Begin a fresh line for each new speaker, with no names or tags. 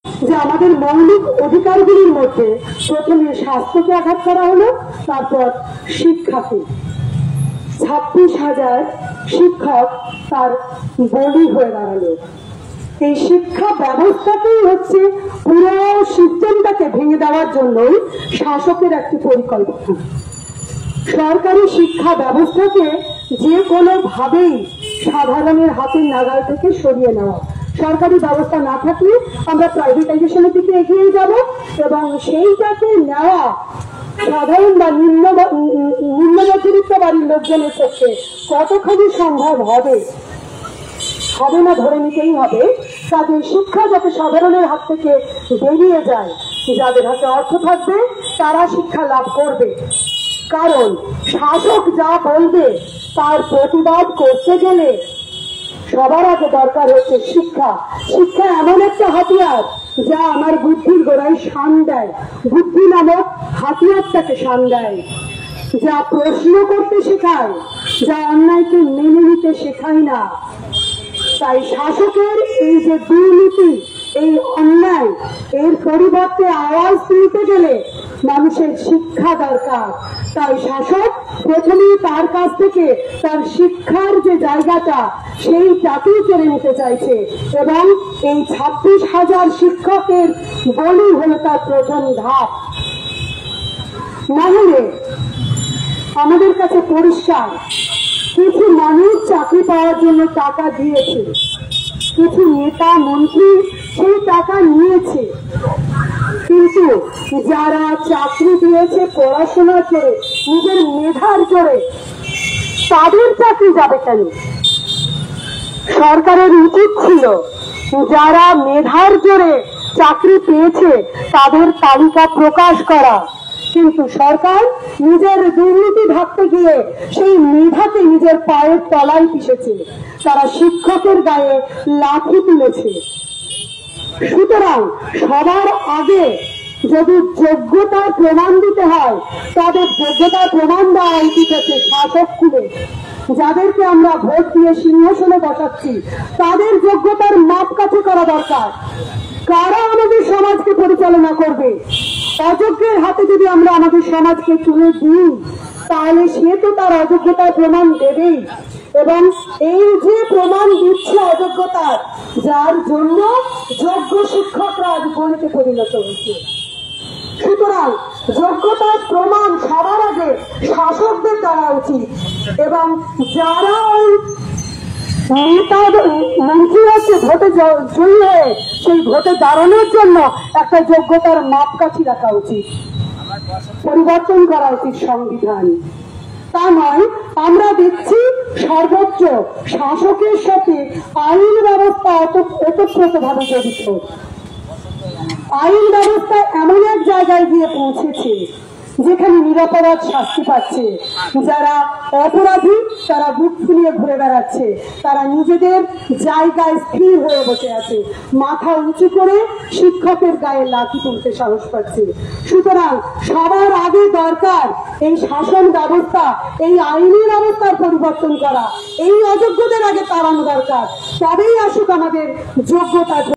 যে আমাদের মৌলিক অধিকারগুলির মধ্যে প্রথমে স্বাস্থ্যকে আঘাত করা হলো, তারপর শিক্ষাকে। 26,000 শিক্ষক তার বলি হয়ে দাঁড়ালো। এই শিক্ষা ব্যবস্থাতেই হচ্ছে পুরো সিস্টেমটাকে ভেঙে দেওয়ার জন্যই শাসকের একটি পরিকল্পনা। সরকারি শিক্ষা ব্যবস্থাকে যে কোনো ভাবেই সাধারণের হাতের নাগাল থেকে সরিয়ে নেওয়া। সরকারি ব্যবস্থা না থাকলে আমরা প্রাইভেটাইজেশনের দিকে এগিয়ে যাব এবং সেইটাকে নেওয়া সাধারণ বা নিম্ন মধ্যবিত্ত বাড়ির লোকজনের পক্ষে কতখানি সম্ভব হবে না ধরে নিতেই হবে। কাজে শিক্ষা যাতে সাধারণের হাত থেকে বেরিয়ে যায়, যাদের হাতে অর্থ থাকবে তারা শিক্ষা লাভ করবে। কারণ শাসক যা বলবে তার প্রতিবাদ করতে গেলে সবার আগে দরকার হচ্ছে শিক্ষা। শিক্ষা এমন একটা হাতিয়ার যা আমার বুদ্ধির গোড়ায় শান দেয়, বুদ্ধি নামক হাতিয়ারটাকে শান দেয়, যা প্রশ্ন করতে শেখায়, যা অন্যায়কে মেনে নিতে শেখায় না। তাই শাসকের এই যে দুর্নীতি, এই অন্যায়, এর পরিবর্তে আওয়াজ তুলতে গেলে মানুষের শিক্ষা দরকার। তাই শাসক প্রথমেই তার কাছ থেকে তার শিক্ষার যে জায়গাটা সেইটাকেই কেড়ে নিতে চাইছে এবং এই 26,000 শিক্ষকের বলি হলো তার প্রথম ধাপ। না হলে আমাদের কাছে পরিষ্কার, কিছু মানুষ চাকরি পাওয়ার জন্য টাকা দিয়েছে, কিছু নেতা মন্ত্রী সেই টাকা নিয়েছে, কিন্তু যারা চাকরি দিয়েছে পড়াশোনা করে নিজের মেধার জোরে, তাদের চাকরি যাবে কেন? সরকারের উচিত ছিল যারা মেধার জোরে চাকরি পেয়েছে তাদের তালিকা প্রকাশ করা, কিন্তু সরকার নিজের দুর্নীতি ঢাকতে গিয়ে সেই মেধাকে নিজের পায়ের তলায় পিষেছে। তারা শিক্ষকের গায়ে লাঠি তুলেছে। সুতরাং সবার আগে যদি যোগ্যতার প্রমাণ দিতে হয়, তাদের যোগ্যতার প্রমাণ দেওয়া উচিত হচ্ছে শাসক খুলে। যাদেরকে আমরা ভোট দিয়ে সিংহাসনে বসাচ্ছি তাদের যোগ্যতার মাপকাঠি করা দরকার। কারা আমাদের সমাজকে পরিচালনা করবে? অযোগ্যের হাতে যদি আমরা আমাদের সমাজকে তুলে দিই তাহলে সে তো তার অযোগ্যতার প্রমাণ দেবেই, এবং এই যে প্রমাণ দিচ্ছে অযোগ্যতার, যার জন্য যোগ্য শিক্ষকরা আজ গণিতে পরিণত হচ্ছে। সুতরাং যোগ্যতার প্রমাণ সবার আগে শাসকদের দেওয়া উচিত এবং যারা ওই মন্ত্রী হচ্ছে ভোটে জয়ী হয়ে সেই ভোটে দাঁড়ানোর জন্য একটা যোগ্যতার মাপকাঠি রাখা উচিত, পরিবর্তন করা উচিত সংবিধান। তা নয় আমরা দেখছি সর্বোচ্চ শাসকের সাথে আইন ব্যবস্থা ওতপ্রোতভাবে জড়িত। আইন ব্যবস্থা এমন এক জায়গায় গিয়ে পৌঁছেছে যেখানে নিরপরাধ শাস্তি পাচ্ছে। যারা অপরাধী তারা বুক ফুলিয়ে ঘুরে বেড়াচ্ছে, তারা নিজেদের জায়গায় স্থির হয়ে বসে আছে, মাথা উঁচু করে শিক্ষকের গায়ে লাঠি তুলতে সাহস পাচ্ছে। সুতরাং সবার আগে দরকার এই শাসন ব্যবস্থা, এই আইনি ব্যবস্থার পরিবর্তন করা, এই অযোগ্যদের আগে তাড়ানো দরকার। তবেই আসুক আমাদের যোগ্যতা।